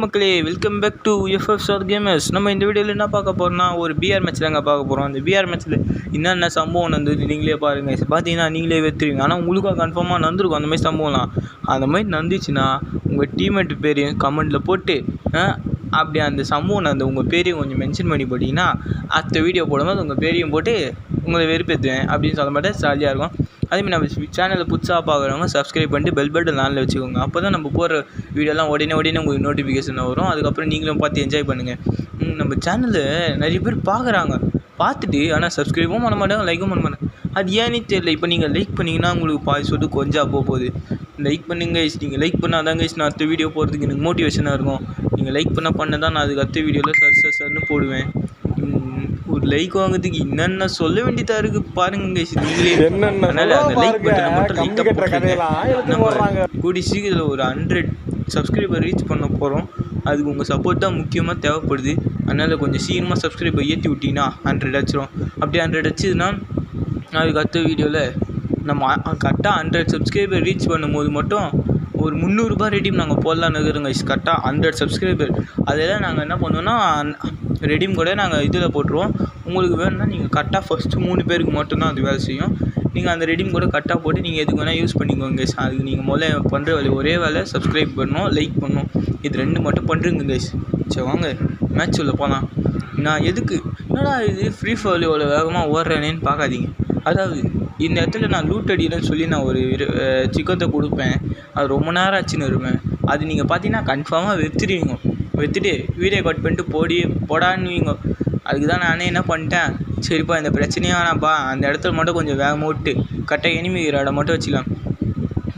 மக்களே, welcome back to FF gamers. நம்ம இந்த வீடியோவில் என்ன பார்க்க போகிறோம்னா, ஒரு பிஆர் மேட்ச் தாங்க பார்க்க போகிறோம். அந்த பிஆர் மேட்ச்சில் என்னென்ன சம்பவம் நடந்தது நீங்களே பாருங்கள். பார்த்தீங்கன்னா நீங்களே வெத்துருவீங்க. ஆனால் உங்களுக்காக கன்ஃபார்மாக நடந்திருக்கும் அந்த மாதிரி சம்பவம்லாம். அந்த மாதிரி நடந்துச்சுன்னா உங்கள் டீம்மேட் பேரையும் கமெண்ட்டில் போட்டு அப்படி அந்த சம்பவம் அந்த உங்கள் பேரையும் கொஞ்சம் மென்ஷன் பண்ணி போட்டிங்கன்னா அடுத்த வீடியோ போடும்போது உங்கள் பேரையும் போட்டு உங்களை வெறுப்பேற்றுவேன் அப்படின்னு சொல்ல மாட்டேன். ஜாலியாக இருக்கும். அதேமாதிரி நம்ம சேனலில் புதுசாக பார்க்குறவங்க சப்ஸ்கிரைப் பண்ணிட்டு பெல் பட்டன் ஆனில் வச்சுக்கோங்க. அப்போ தான் நம்ம போகிற வீடியோலாம் உடனே உங்களுக்கு நோட்டிஃபிகேஷன் வரும். அதுக்கப்புறம் நீங்களும் பார்த்து என்ஜாய் பண்ணுங்கள். நம்ம சேனலில் நிறைய பேர் பார்க்குறாங்க, பார்த்துட்டு ஆனால் சப்ஸ்கிரைபும் பண்ண மாட்டாங்க, லைக்கும் பண்ண மாட்டாங்க. அது ஏன்னே தெரியல. இப்போ நீங்கள் லைக் பண்ணிங்கன்னா உங்களுக்கு பாதி சொல்லிட்டு கொஞ்சம் போகுது. லைக் பண்ணுங்க கைஸ். நீங்கள் லைக் பண்ணாதான் கைஸ் நான் அடுத்த வீடியோ போகிறதுக்கு எனக்கு மோட்டிவேஷனாக இருக்கும். நீங்கள் லைக் பண்ண தான் நான் அதுக்கு அடுத்த வீடியோவில் சர்னு போடுவேன். ஒரு லைக் வாங்குறதுக்கு என்னென்ன சொல்ல வேண்டியதாக இருக்குது பாருங்க கைஸ். நீங்களே அதனால் அந்த லைக் பட்டனை மட்டும் லைட்டாக போட்டுருங்க. நம்ம கூடி சீக்கிரத்தில் ஒரு 100 சப்ஸ்கிரைபர் ரீச் பண்ண போகிறோம். அதுக்கு உங்கள் சப்போர்ட் தான் முக்கியமாக தேவைப்படுது. அதனால் கொஞ்சம் சீக்கிரமாக சப்ஸ்கிரைபர் ஏற்றி விட்டிங்கன்னா 100 ஆச்சிரும். அப்படியே 100 ஆச்சுதுன்னா அதுக்கு அடுத்த வீடியோவில் நம்ம கரெக்டாக 100 சப்ஸ்கிரைபர் ரீச் பண்ணும்போது மட்டும் ஒரு 300 ரூபாய் ரெடீம் நாங்கள் போடலான்னு இருக்கிறோங்க. கரெக்டாக 100 சப்ஸ்கிரைபர் அதெல்லாம் நாங்கள் என்ன பண்ணுவோன்னா ரெடீம் கூட நாங்கள் இதில் போட்டுருவோம். உங்களுக்கு வேணும்னா நீங்கள் கரெக்டாக ஃபஸ்ட்டு 3 பேருக்கு மட்டும்தான் அது வேலை செய்யும். நீங்கள் அந்த ரெடீம் கூட கரெக்டாக போட்டு நீங்கள் எதுக்கு வேணால் யூஸ் பண்ணிக்கோங்க கைஸ். அதுக்கு நீங்கள் முதல்ல பண்ணுற வேலை ஒரே வேலை சப்ஸ்கிரைப் பண்ணணும், லைக் பண்ணணும். இது 2 மட்டும் பண்ணுறீங்க கைஸ். சரி வாங்க மேட்ச் உள்ள போகலாம். நான் எதுக்கு என்னடா இது ஃப்ரீ ஃபயர் எவ்வளோ வேகமாக ஓடுறேனேன்னு பார்க்காதீங்க. அதாவது இந்த இடத்துல நான் லூட் அடிக்கிறேன்னு சொல்லி நான் ஒரு சிக்கத்தை கொடுப்பேன். அது ரொம்ப நேரம் ஆச்சுன்னு இருப்பேன். அது நீங்கள் பார்த்தீங்கன்னா கன்ஃபார்மாக வெத்துட்டு வீடியோ கட் பண்ணிட்டு போடான்னுவீங்க. அதுக்கு தான் நானே என்ன பண்ணிட்டேன், சரிப்பா இந்த பிரச்சனையே வேணாம்ப்பா, அந்த இடத்துல மட்டும் கொஞ்சம் வேகமாக விட்டு கரெக்டாக எனிமி இடம் மட்டும் வச்சுக்கலாம்.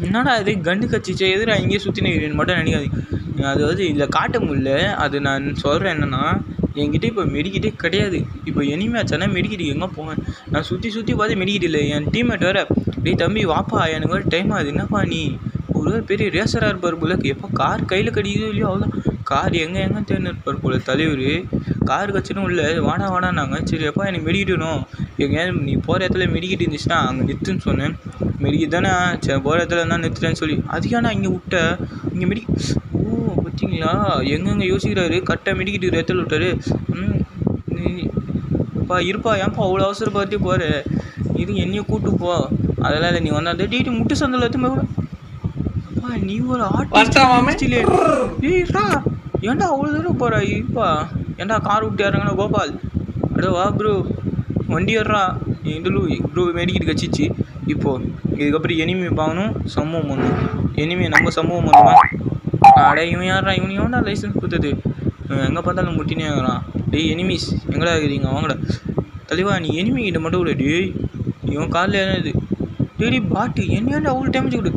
என்னடா அது கண்டு கச்சிச்சு எதிர இங்கேயே சுற்றின மட்டும் நினைக்காதீங்க. அதாவது இதில் காட்ட முடியல. அது நான் சொல்கிறேன் என்னென்னா, என்கிட்ட இப்போ மெடிக்கிட்டே கிடையாது. இப்போ எனிமே ஆச்சானா மெடிக்கிட்டு எங்கே போவேன்? நான் சுற்றி பார்த்து மெடிக்கிட்டு இல்லை. என் டீம்மேட் வேறு டேய் தம்பி வாப்பா எனக்கு வேறு டைம் ஆகுது. என்னப்பா நீ ஒரு பெரிய ரேசராக இருப்பார் போல. எப்போ கார் கையில் கடிக்குதோ இல்லையோ அவ்வளோ கார் எங்கே தேர்ந்து இருப்பார் போல தலைவர். கார் கட்சினும் இல்லை வாடானாங்க. சரி எப்போ எனக்கு மெடிக்கிட்டணும், எங்கேயாவது நீ போகிற இடத்துல மெடிக்கிட்டு இருந்துச்சுன்னா அங்கே நிறுத்துன்னு சொன்னேன். மெடிக்கிட்டு தானே சரி போகிற இடத்துல தான் நிறுத்துறேன்னு சொல்லி அதுக்கான இங்கே விட்ட இங்கே பார்த்தீங்களா எங்கெங்கே யோசிக்கிறாரு. கரெக்டாக மெடிக்கிட்டு இடத்துல விட்டாரு. இருப்பா ஏன்ப்பா அவ்வளோ அவசரப்பட்டு போகிற, இது என்னையும் கூப்பிட்டு போ. அதெல்லாம் இல்லை, நீ வந்தால் டீட்டு முட்டு சந்தில் எத்துமே கூட நீ ஒரு ஆட்டிலே ஏன்டா அவ்வளோ தூரம் போகிறா. இருப்பா ஏன்டா கார் விட்டு இறங்கண்ணா கோபால். அடோ வா ப்ரோ வண்டி ஏறா. ப்ரோ மெடிக்கிட்டு கச்சிச்சு. இப்போது இதுக்கப்புறம் எனிமி பார்க்கணும், சம்பவம் பண்ணணும். எனிமி நம்ம சம்பவம் பண்ணுவான். அடே இவன் யாரா, இவன் லைசன்ஸ் கொடுத்தது எங்கே பார்த்தாலும் முட்டினே இருக்கிறான். டேய் எனிமிஸ் எங்கடா இருக்கிறீங்க வாங்கடா தலைவா. நீ எனிமி கிட்ட மட்டும் விட. டேய் இவன் காலில் ஏதாவது டேடி பாட்டு என்னையாண்டா அவ்வளோ டேமேஜ் கொடு.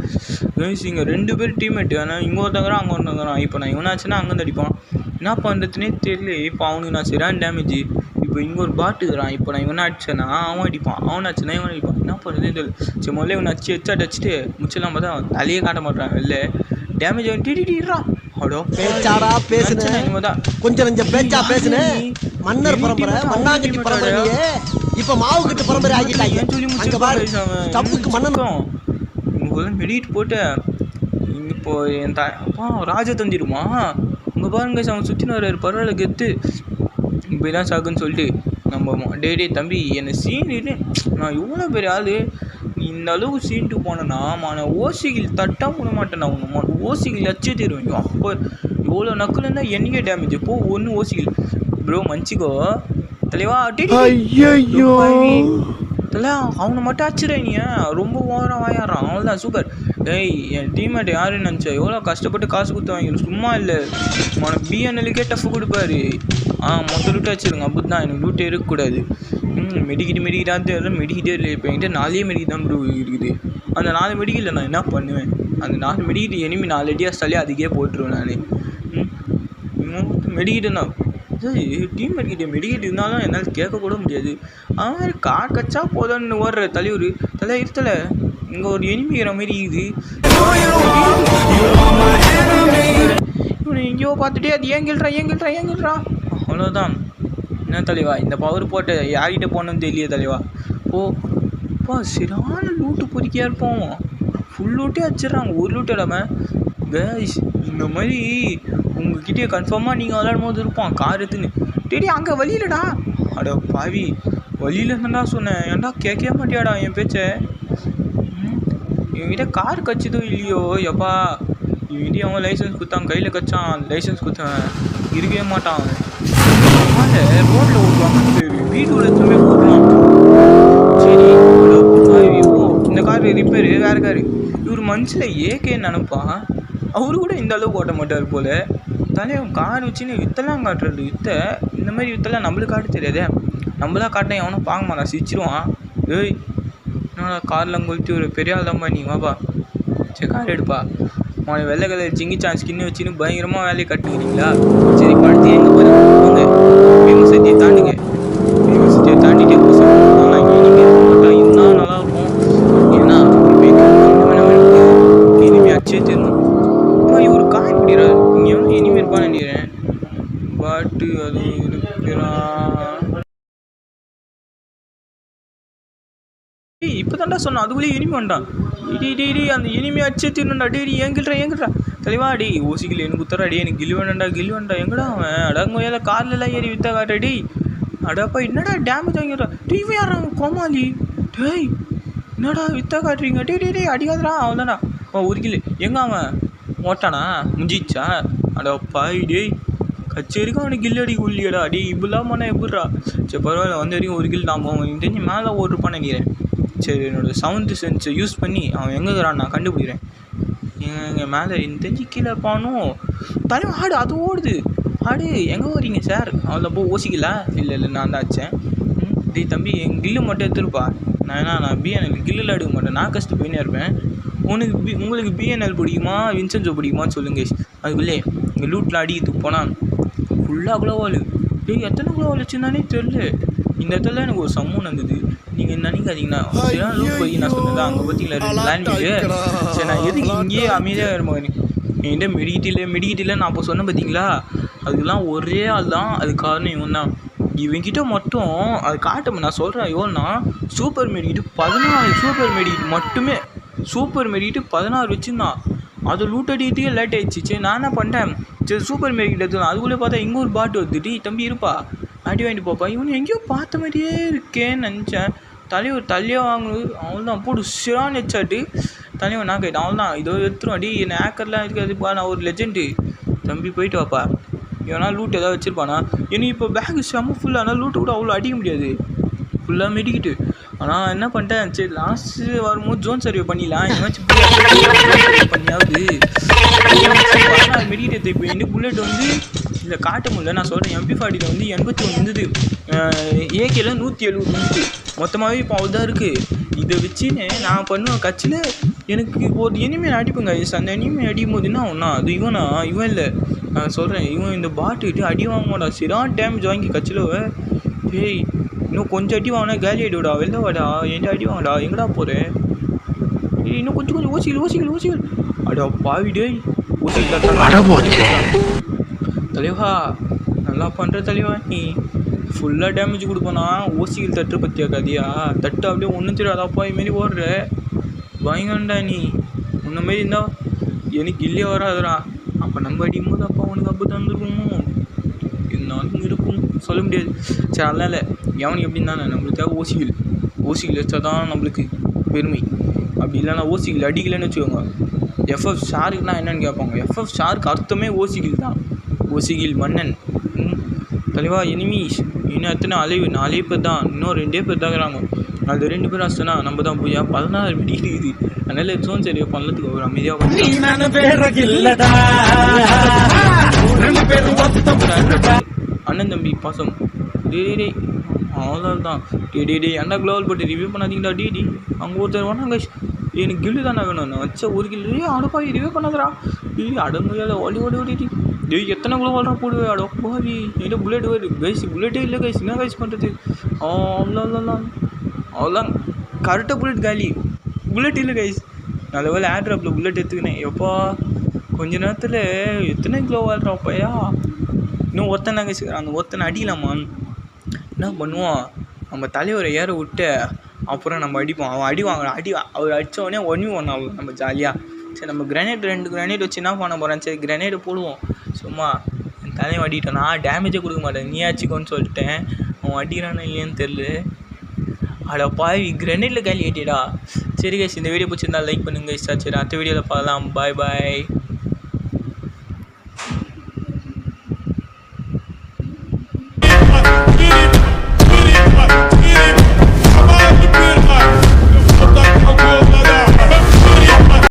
இங்கே 2 பேர் டீம்மேட்டு. ஆனால் இங்கே ஒருத்தங்கிறான் அங்கே ஒருத்தங்கிறான். இப்போ நான் இவனாச்சுன்னா அங்கேருந்து அடிப்பான். என்ன பண்ணுறதுனே தெரியல. இப்போ அவனுக்கு நான் சரியான டேமேஜ். இப்போ இங்கே ஒரு பாட்டுக்கிறான். இப்போ நான் இவனை அடிச்சேன்னா அவன் அடிப்பான், அவனாச்சுன்னா இவன் அடிப்பான். என்ன பண்ணுறதுன்னு தெரியல. சரி முதல்ல இவனை அடிச்சுட்டு முச்செல்லாம் பார்த்தா அவன் தலையே காட்ட மாட்டான். வெளில டேமேஜ் அவன் டிடிடுறான். பேச்சாடா பேசுனேன், கொஞ்சம் பேச்சா பேசுனேன். மன்னர் பரம்பரை மண்ணாங்கட்டி பரம்பரை இப்ப மாவு கட்டு பரம்பரை ஆகிட்டாங்க. அங்க பாரு தப்புக்கு மன்னனும் மெடிட் போட்டு இப்போ என் அப்பா ராஜா தந்திருமா இங்கே பாருங்க. அவன் சுற்றின வர்றாரு. பரவாயில்ல கெத்து இப்படிதான் சாக்குன்னு சொல்லிட்டு நம்ம டே தம்பி என்னை சீனிட்டு நான் இவ்வளோ பெரிய ஆள் இந்த அளவுக்கு சீன்ட்டு போனேன்னா நான் ஓசிகள் தட்டாக போட மாட்டேன். நான் ஒன்று ஓசிகள் அச்சே தருவேன். அப்போ இவ்வளோ நக்குல இருந்தால் என்னைக்கே டேமேஜ். இப்போ ஒன்று ஓசிகள் ப்ரோ மன்னிச்சிக்கோ தலைவா. தலை அவனை மட்டும் அச்சுறேன். நீ ரொம்ப ஓவராக வாயாடுறான். அவ்வளோதான் சூப்பர். டேய் என் டீம்மேட் யாருன்னு நினச்சா எவ்வளோ கஷ்டப்பட்டு காசு கொடுத்து வாங்கிடும். சும்மா இல்லை பிஎன்எல்லுக்கே டஃப் கொடுப்பாரு. மொத்தம் லூட்டு வச்சுருங்க. அப்படி தான் எனக்கு லூட்டே இருக்கக்கூடாது. மெடிக்கிட்டே இல்லை. இப்போ என்கிட்ட 4 மெடிக்கிட் தான் ப்ரூ இருக்குது. அந்த 4 மெடிக்கில் நான் என்ன பண்ணுவேன்? அந்த 4 மெடிக்கிட்டு எனிமி 4 அடியாக ஸ்டாலே அதுக்கே போட்டுருவேன் நான். மெடிக்கிட்டுன்னா டீம் மெடிக்கிட்டு இருந்தாலும் என்னால் கேட்கக்கூட முடியாது. அது மாதிரி கார் கச்சா போதான்னு ஓடுற தலைவர் இருத்தலை. இங்கே ஒரு எனிமிக்கிற மாதிரி இருக்குது. இவனை எங்கேயோ பார்த்துட்டே அது ஏங்கில்றா. அவ்வளோதான். என்ன தலைவா இந்த பவர் போட்டு யார்கிட்ட போகணுன்னு தெரியல தலைவா. சரியான லூட்டு பொறுக்கியாக இருப்போம். ஃபுல் லூட்டே வச்சிடறாங்க. ஒரு லூட்டு இல்லாமல் கைஸ் இந்த மாதிரி உங்ககிட்டயே கன்ஃபார்மாக நீங்கள் விளையாடும் போது இருப்பான் கார் எடுத்துன்னு. டேடி அங்கே வழியிலடா. அட பாவி வழியில் இருந்தா சொன்னேன், ஏன்டா கேட்கவே மாட்டியாடா என் பேச்சை? இவங்கிட்ட கார் கச்சிதோ இல்லையோ எப்பா. இவங்கிட்ட அவன் லைசன்ஸ் கொடுத்தான், கையில் கச்சான் லைசன்ஸ் கொடுத்தான், இருக்கவே மாட்டான். ரோட்டில் ஓட்டுவாங்க, வீட்டுக்குள்ள எத்தனை போட்டுருவான். சரி இந்த கார் ரிப்பேரு வேறு காரு. இவர் மனசில் ஏகேன்னு நினைப்பா. அவரு கூட இந்த அளவுக்கு ஓட்ட மாட்டார் போல். தலைவன் கார் வச்சுன்னு வித்தெல்லாம் காட்டுறது. இந்த மாதிரி வித்தெல்லாம் நம்மளுக்கு காட்ட தெரியாதே. நம்மளாம் காட்டினா எவனும் பார்க்க மாட்டான், சிரிச்சிருவான். ஏய் என்னடா கார்லாம் கொளுத்தி ஒரு பெரிய ஆள் தான்ப்பா நீ, வாப்பா. சரி கார் எடுப்பா. அவனை வெள்ளை கலர் ஜிங்கி சான்ஸ் ஸ்கின்னு வச்சுன்னு பயங்கரமாக வேலையை கட்டுக்கிறீங்களா? சரி படுத்து எங்கே போங்க, ஃபேமஸ் சிட்டியை தாண்டுங்க. ஃபேமஸ் சிட்டியை தாண்டிட்டே இருந்தால் நல்லாயிருக்கும். ஏன்னா இனிமே அச்சே தெரியும். இப்போ இவர் கார் பிடிக்கிறார், இங்கே வந்து இனிமேல் இருப்பான்னு நினைக்கிறேன். பாட்டு அது இருக்கிறான். இப்போ தாண்டா சொன்னான், அதுக்குள்ளேயே இனிமே வேண்டாம். இடி அந்த இனிமே அச்சே தீரணும்டா. டேடி ஏங்கிட்டுறா தலைவா. டி ஓசிக்கில் எனக்கு குத்துறா. டி எனக்கு கில் வேண்டாம்டா. எங்கடா அவன்? அடங்கோயால கார்லலாம் ஏறி வித்தா காட்டுற. டி அடப்பா என்னடா டேமேஜ் வாங்கிடுறா. டிவி யாராங்க கோமாளி. டேய் என்னடா வித்தா காட்டுறீங்க? டே அடிக்காதடா. அவன் தான்டா ஒரு கில். எங்கே அவன் ஓட்டானா முடிஞ்சிச்சா? அடப்பா டேய் கச்சேரிக்கும் அவனுக்கு கில் அடி உள்ளியடா. அடி இப்படிலாம் பண்ணால் எப்படிறா? சரி பரவாயில்ல, வந்த வரைக்கும் ஒரு கில் நான் அவன் தெரிஞ்சு மேலே ஓட்டுருப்பான்னு நினைக்கிறேன். சரி என்னோடய சவுண்டு சென்ஸை யூஸ் பண்ணி அவன் எங்கே இருக்கிறான் நான் கண்டுபிடிக்கிறேன். எங்கள் மேலே தெரிஞ்சு கீழே இருப்பானும். தலைவன் ஆடு அது ஓடுது. ஆடு எங்கே வரீங்க சார்? அவளை போ ஓசிக்கல. இல்லை நான் தான் ஆச்சேன். டேய் தம்பி என் கில்லு மட்டும் எடுத்துருப்பா. நான் பிஎன்எல் கில்லில் எடுக்க மாட்டேன், நான் கஷ்டம் போயினே இருப்பேன். உங்களுக்கு பிஎன்எல் பிடிக்குமா வின்சென்சோ பிடிக்குமான்னு சொல்லுங்க. அதுக்குள்ளே இங்கே லூட்டில் அடிக்கிறதுக்கு போனால் ஃபுல்லாக குளோவால். டேய் எத்தனை குளோவால் வச்சுருந்தானே தெரில. இந்த இடத்துல எனக்கு ஒரு சம்மூன் வந்தது. நீங்கள் நினைக்காதீங்கன்னா லூட் போய் நான் சொன்னதான் அங்கே பார்த்தீங்களா லேண்ட்விடு. சரி நான் எதுக்கு இங்கேயே அமைதியாக இருப்பேன். என்கிட்ட மெடிக்கிட்டில் நான் அப்போ சொன்னேன் பார்த்தீங்களா, அதுக்கெல்லாம் ஒரே ஆள் தான். அது காரணம் இவன் தான். இவங்கிட்ட மட்டும் அது காட்ட நான் சொல்கிறேன் எவ்வளோனா சூப்பர் மெடிக்கிட்டு 14 சூப்பர் மெடிக்கிட்டு மட்டுமே. சூப்பர் மெடிக்கிட்டு 16 வச்சுருந்தான். அது லூட் அடிக்கிறதுக்கே லேட் ஆகிடுச்சு. சரி நான் என்ன பண்ணிட்டேன், சரி சூப்பர் மெடிக்கிட்ட எடுத்துக்கலாம். அதுக்குள்ளே பார்த்தா இங்கே ஒரு பாட்டு வந்துட்டு தம்பி இருப்பா அடி வாங்கிட்டு போப்பா. இவனு எங்கேயோ பார்த்த மாதிரியே இருக்கேன்னு நினச்சேன். தலைவர் தலையாக வாங்குது. அவள் தான் போட்டு சிறான்னு வச்சாட்டு தலைவன் நான் கேட்டேன். அவள் தான் இதோ எடுத்துரும். அடி என்னை ஹேக்கர்லாம் இருக்காதுப்பா, நான் ஒரு லெஜெண்டு. தம்பி போயிட்டு வாப்பா. இவனா லூட் ஏதாவது வச்சுருப்பானா? எனக்கு இப்போ பேக்கு செம்ம ஃபுல்லாக, ஆனால் லூட்டு கூட அவ்வளோ அடிக்க முடியாது, ஃபுல்லாக மெடிக்கிட்டு. ஆனால் என்ன பண்ணிட்டேன், சரி லாஸ்ட்டு வரும்போது ஜோன் சர்வே பண்ணிடலாம். என்னாச்சும் பண்ணியாவது மெடிக்கிட்டு இப்போ என்ன புல்லட் வந்து இல்லை காட்ட முடியல. நான் சொல்கிறேன் MP40 வந்து 81 இருந்தது, AK 170 இருந்தது. மொத்தமாகவே இப்போ அவ்வளோ தான் இருக்குது. இதை வச்சுன்னு நான் பண்ணுவேன் கட்சியில். எனக்கு ஒரு இனிமேல் அடிப்பேங்க. அந்த இனிமேல் அடிக்கும் போது என்ன ஒன்றா அது இவன் இல்லை. நான் சொல்கிறேன் இவன் இந்த பாட்டுக்கிட்டு அடி வாங்க மாட்டான். சிறான் டேமேஜ் வாங்கி கட்சியில். டேய் இன்னும் கொஞ்சம் அடி வாங்கினா காலி ஆகிடுடா. வெளில வாடா, என்கிட்ட அடி வாங்கடா. எங்கடா போகிறேன்? இன்னும் கொஞ்சம் ஓசிக்கல். அடா பாவி டேய் ஓசிக்கல் தலைவா. நல்லா பண்ணுற தலைவா. நீ ஃபுல்லாக டேமேஜ் கொடுப்போனா ஓசிக்கல் தட்டு பற்றியா கதையா? தட்டு அப்படியே ஒன்றும் தெரியாதாப்பா இதுமாரி ஓடுற பயங்கண்டா. நீ உன்ன மாரி இருந்தால் எனக்கு இல்லையே வராதுடா. அப்போ நம்ம அடிக்கும்போது அப்பா உனக்கு அப்போ தந்துருக்கணும். இருந்தாலும் இருக்கும் சொல்ல முடியாது. சரி அதனால் எவனுக்கு எப்படி இருந்தானே நம்மளுக்காக ஓசிக்கல் வச்சா தான் நம்மளுக்கு பெருமை. அப்படி இல்லைன்னா ஓசிக்கல் அடிக்கலைன்னு வச்சுக்கோங்க. FF ஷாருக்குனா என்னென்னு கேட்பாங்க. FF ஷாருக்கு அர்த்தமே ஓசிக்கல் தான். ஓசிக்கில் மன்னன். தலைவா எனிமீஸ் இன்னும் எத்தனை அலைவு 4 பேர் தான், இன்னும் 2 பேர் தான் இருக்கிறாங்க. அது 2 பேர் ஆச்சுன்னா நம்ம தான் போய் 16 மணி இருக்குது. அதனால ஜோன் சரி பண்ணலத்துக்கு ஒரு அமைதியாக அண்ணன் தம்பி பாசம். டே அவ்வளோதான். டே அண்ணா க்ளோவல் போட்டு ரிவ்யூ பண்ணாதீங்கடா. டி அங்கே ஒருத்தர் வேணாங்க. எனக்கு கில்லு தானே வேணும். நான் வச்ச ஒரு கில்லு அடப்பா ரிவ்யூ பண்ணாதரா. அடங்குயால ஓடி டேய் எத்தனை குளோவால்ரா போடுவேன். அடப்பாவி என்கிட்ட புல்லட் வருது கைஸ். புல்லட்டே இல்லை கைஸ். என்ன கைஸ் பண்ணுறது? அவ்வளோதான் கரெக்டாக புல்லட் காலி. புல்லட் இல்லை கைஸ். நல்ல வேலை ஏர்ட்ராப்பில் புல்லட் எடுத்துக்கினேன். எப்பா கொஞ்ச நேரத்தில் எத்தனை குளோவால்றாப்பையா. இன்னும் ஒருத்தனை கைஸ் அந்த ஒருத்தனை அடிக்கலாமா? என்ன பண்ணுவோம், நம்ம தலைவரை ஏற விட்டு அப்புறம் நம்ம அடிப்போம். அவன் அவர் அடித்தவொடனே 1v1 ஆகும். நம்ம ஜாலியாக சரி நம்ம ரெண்டு கிரனேட் வச்சு என்ன பண்ண போகிறேன். சரி கிரனேடு போடுவோம். சும்மா என் தலையை அடிக்கிட்டேன். நான் டேமேஜே கொடுக்க மாட்டேன், நீ ஆச்சுக்கோன்னு சொல்லிட்டேன். அவன் அடிக்கிறானே இல்லையான்னு தெரில. அட பாவி கிரனேட்டில் கேள்வி கேட்டிடா. சரி கைஸ், இந்த வீடியோ பிடிச்சிருந்தா லைக் பண்ணுங்க. சரி அடுத்த வீடியோவில் பார்க்கலாம். பாய்.